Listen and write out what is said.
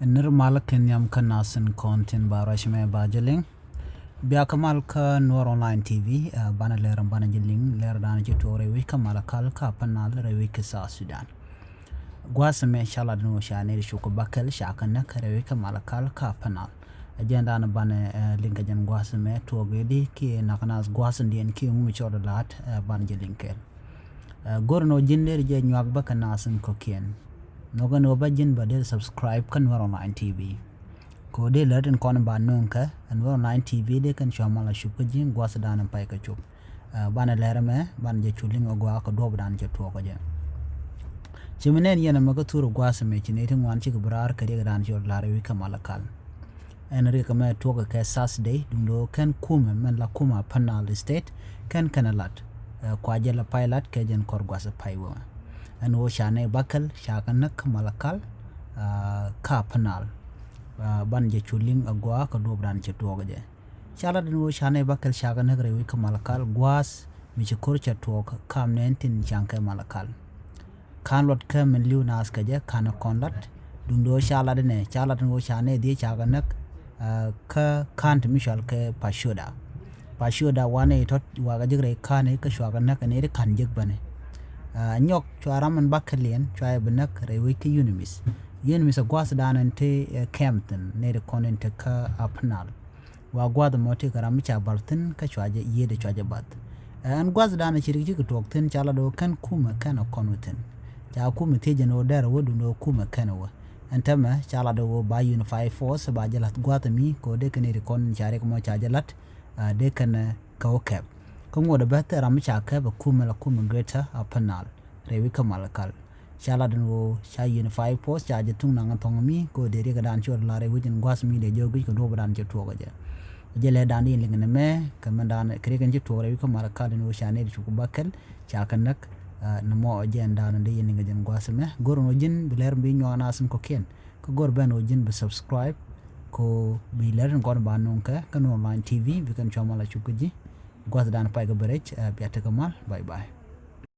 nir malakin yam kanasin content barashme bajeling biya kamal ka Nuer online tv bana leran bana jiling ler dana jitore wi ka Malakal ka panal rewi ka sa Sudan gwasme shala dno shane shuko bakel shakana rewi ka Malakal ka panal agenda na bana linka jan gwasme togedi ki nakanas gwasan dien ki mu chodo lat bana jilinkel gorno jinder je nyak bakanasin kokien noga no bajin badel subscribe kan Nuer online tv ko de lerden kon ba nonka Nuer online tv de kan shamala shupajin gwasa danan pai ka chup bana lerame ban je chuling ogwa ko dob dan je to ko je chimenen yana maga turu gwasa me chinetin wan chi brar ka de dan jor lare wi ka Malakal en re ka me to ka Saturday dundo kan kuma men la kuma panal state kan kanalat kwaje la pilot ke jen kor gwasa paiwa and wo shane bakal shakanak Malakal ka panal ban je chuling agwa ka dobran che togaje chala den wo shane bakal shakanak rewi ka Malakal gwas mi che korcha tok kam nentin chanka Malakal kan lot ka men liu nas ka je kana konlat dundo chala den wo shane di shakanak ka kant mishal ke pashoda wane tot waga jigre kane ka shakanak ne de kan jig bane nyok chwaraman bakalien chwa benak rewi ki unimis gwas danan te Campton ne de konente ka apnal wa gwada moti karam cha baltin ka chwaje yede chwaje bat an gwas danan chirigi ki tokten chala do kan kuma kana konuten cha kuma teje no dara wodu no kuma kana wa antama chala do ba unify force ba jalat gwata mi ko de kene de kon chare ko mo cha jalat de kana ka okap kongo da bata ramcha ka ba kuma la kuma greater apnal rewi ka Malakal chala den wo cha unify post cha je tung nang thong mi ko de re ga dan chor la rewi jin gwas mi de jogi ko do dan je to ga je le dan din lingene me kamandan kre kan je to rewi ka Malakal no cha ne chu bakal cha kanak no mo agenda nan de yin ga jin gwas me gor no jin biler bi nyona sun ko ken ko gor ben o jin be subscribe ko bi ler kon ba non ka no online tv bi kan chamala chu ji gwas dan pa ga berech biata kamal bye bye